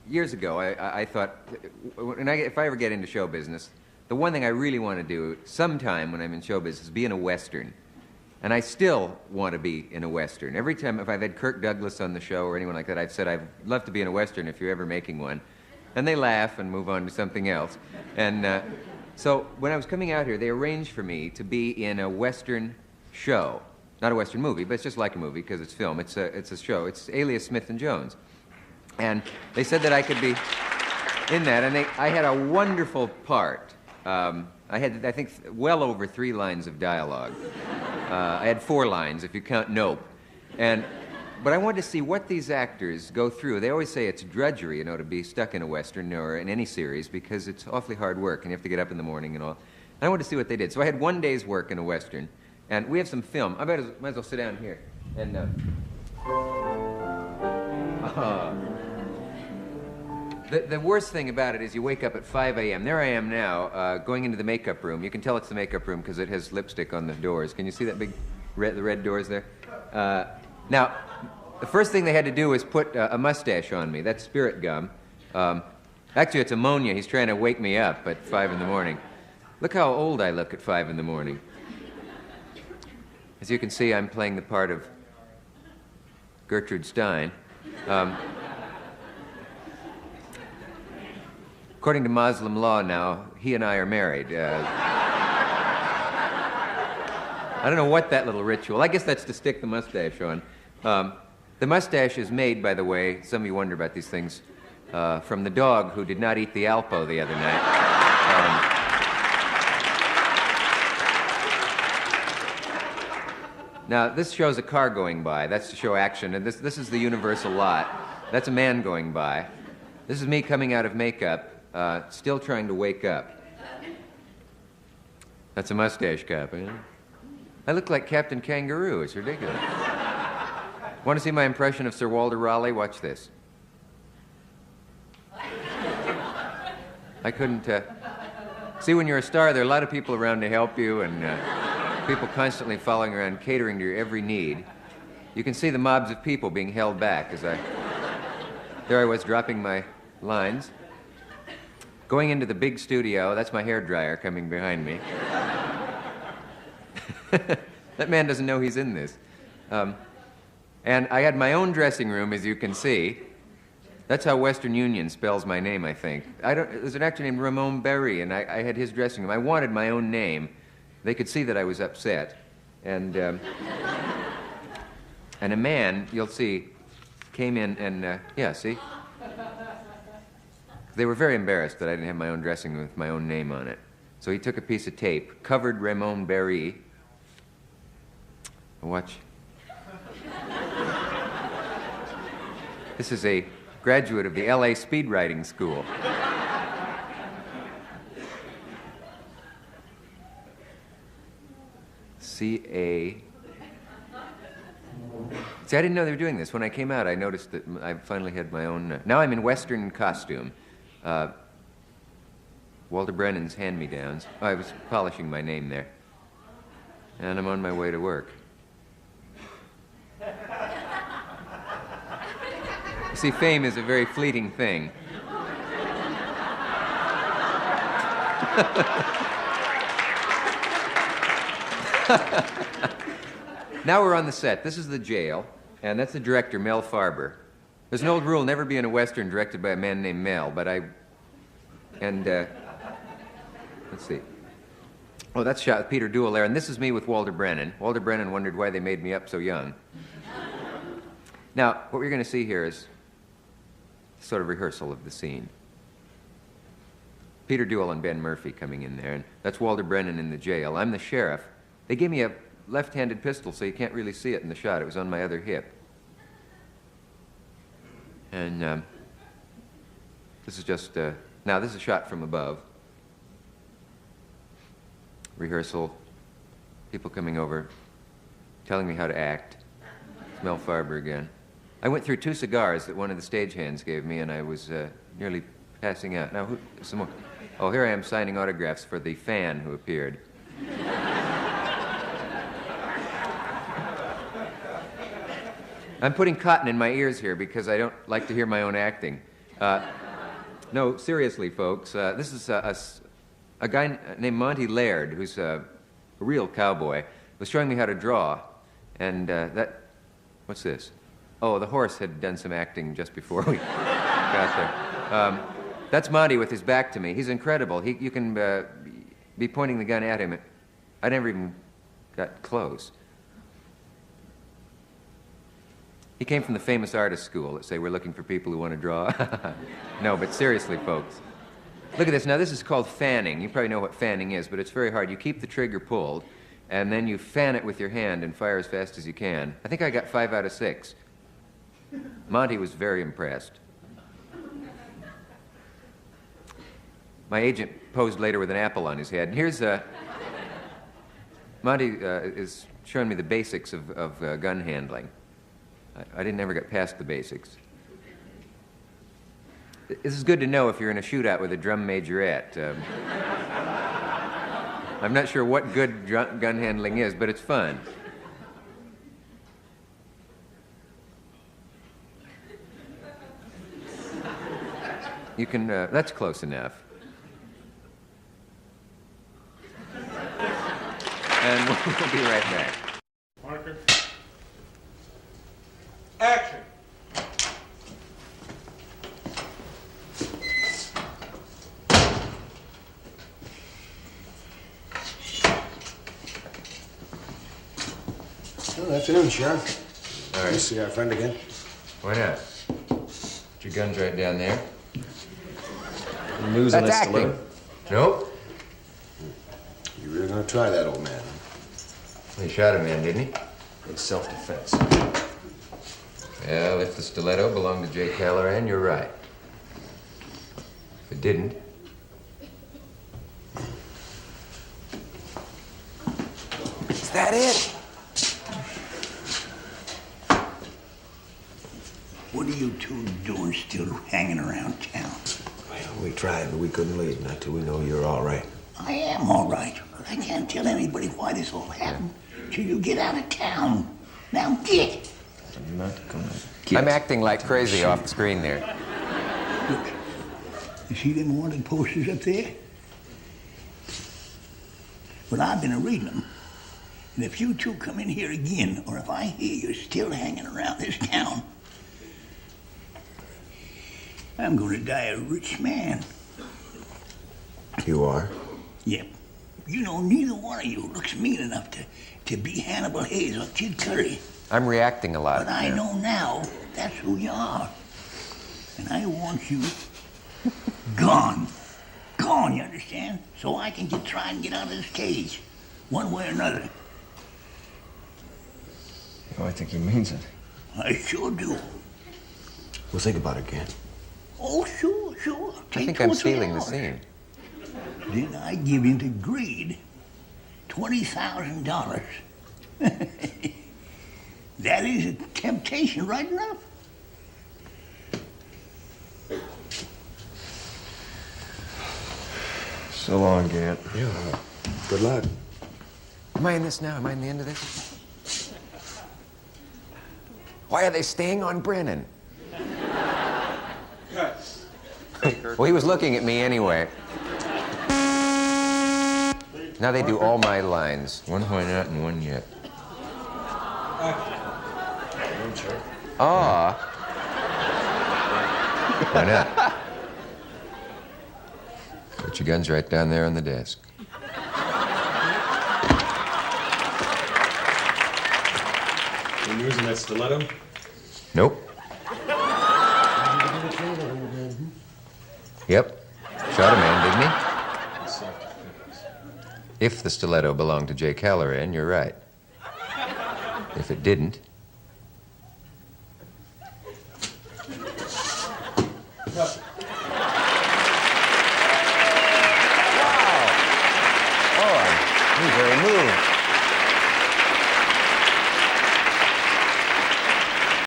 years ago, I thought, if I ever get into show business, the one thing I really want to do sometime when I'm in show business is be in a Western. And I still want to be in a Western. Every time, if I've had Kirk Douglas on the show or anyone like that, I've said, I'd love to be in a Western if you're ever making one. And they laugh and move on to something else. And so when I was coming out here, they arranged for me to be in a Western show. Not a Western movie, but it's just like a movie because it's film. It's a show. It's Alias, Smith and Jones. And they said that I could be in that. And I had a wonderful part. I had, I think, well over 3 lines of dialogue. I had 4 lines, if you count nope. But I wanted to see what these actors go through. They always say it's drudgery, to be stuck in a Western or in any series because it's awfully hard work and you have to get up in the morning and all. And I wanted to see what they did. So I had 1 day's work in a Western. And we have some film. I might as well sit down here. And the worst thing about it is you wake up at 5 a.m. There I am now, going into the makeup room. You can tell it's the makeup room because it has lipstick on the doors. Can you see that big the red doors there? Now, the first thing they had to do was put a mustache on me. That's spirit gum. Actually, it's ammonia. He's trying to wake me up at 5 in the morning. Look how old I look at 5 in the morning. As you can see, I'm playing the part of Gertrude Stein. According to Muslim law now, he and I are married. I don't know what that little ritual, I guess that's to stick the mustache on. The mustache is made, by the way, some of you wonder about these things, from the dog who did not eat the Alpo the other night. Now, this shows a car going by. That's to show action. And this is the Universal lot. That's a man going by. This is me coming out of makeup, still trying to wake up. That's a mustache cap, eh? I look like Captain Kangaroo. It's ridiculous. Want to see my impression of Sir Walter Raleigh? Watch this. I couldn't... See, when you're a star, there are a lot of people around to help you, and... people constantly following around, catering to your every need. You can see the mobs of people being held back as there I was dropping my lines. Going into the big studio, that's my hairdryer coming behind me. That man doesn't know he's in this. And I had my own dressing room, as you can see. That's how Western Union spells my name, I think. There's an actor named Ramon Berry, and I had his dressing room. I wanted my own name. They could see that I was upset. And a man, you'll see, came in and, yeah, see? They were very embarrassed that I didn't have my own dressing room with my own name on it. So he took a piece of tape, covered Ramon Berry. Watch. This is a graduate of the LA Speed Riding School. C.A. See, I didn't know they were doing this. When I came out, I noticed that I finally had my own... now I'm in Western costume. Walter Brennan's hand-me-downs. I was polishing my name there. And I'm on my way to work. See, fame is a very fleeting thing. Now we're on the set. This is the jail, and that's the director, Mel Farber. There's an old rule, never be in a Western directed by a man named Mel, but let's see. Oh, that's shot with Peter Duell there, and this is me with Walter Brennan. Walter Brennan wondered why they made me up so young. Now, what we're going to see here is sort of rehearsal of the scene. Peter Duell and Ben Murphy coming in there, and that's Walter Brennan in the jail. I'm the sheriff. They gave me a left-handed pistol, so you can't really see it in the shot. It was on my other hip. And this is just, now this is a shot from above. Rehearsal, people coming over, telling me how to act. It's Mel Farber again. I went through 2 cigars that one of the stagehands gave me, and I was nearly passing out. Now, some more? Oh, here I am signing autographs for the fan who appeared. I'm putting cotton in my ears here because I don't like to hear my own acting. No, seriously, folks. This is a guy named Monty Laird, who's a real cowboy, was showing me how to draw. And what's this? Oh, the horse had done some acting just before we got there. That's Monty with his back to me. He's incredible. You can be pointing the gun at him. I never even got close. He came from the famous artist school that say we're looking for people who want to draw. No, but seriously, folks. Look at this. Now, this is called fanning. You probably know what fanning is, but it's very hard. You keep the trigger pulled, and then you fan it with your hand and fire as fast as you can. I think I got 5 out of 6. Monty was very impressed. My agent posed later with an apple on his head. And here's Monty is showing me the basics of gun handling. I didn't ever get past the basics. This is good to know if you're in a shootout with a drum majorette. I'm not sure what good gun handling is, but it's fun. You can, that's close enough. And we'll be right back. Marker. Action. Good afternoon, Sheriff. All right. You see our friend again? Why not? Your gun's right down there. Any news on That's that acting. stiletto? Nope. You really gonna try that, old man? He shot a man, didn't he? In self-defense. Well, if the stiletto belonged to Jay Callahan, you're right. If it didn't. Is that it? What are you two doing still hanging around town? Well, we tried, but we couldn't leave. Not till we know you're all right. I am all right, but I can't tell anybody why this all happened till you get out of town. Now get! I'm not gonna get... I'm acting like crazy off the screen there. Look, you see them wanted posters up there? Well, I've been reading them. And if you two come in here again, or if I hear you're still hanging around this town, I'm gonna die a rich man. You are? Yep. You know, neither one of you looks mean enough to be Hannibal Hayes or Kid Curry. I'm reacting a lot. But I know now that's who you are. And I want you gone. Gone, you understand? So I can try and get out of this cage, one way or another. Oh, I think he means it. I sure do. We'll think about it, Gant. Oh, sure. I think I'm stealing the scene. Then I give in to greed. $20,000. That is a temptation, right enough? So long, Gant. Yeah. Good luck. Am I in this now? Am I in the end of this? Why are they staying on Brennan? Well, he was looking at me anyway. Now they do all my lines. One why not and one yet. Ah. Why not? Put your guns right down there on the desk. Any news on that stiletto? Nope. Yep. Shot a man, didn't he? If the stiletto belonged to Jay Callahan, you're right. If it didn't,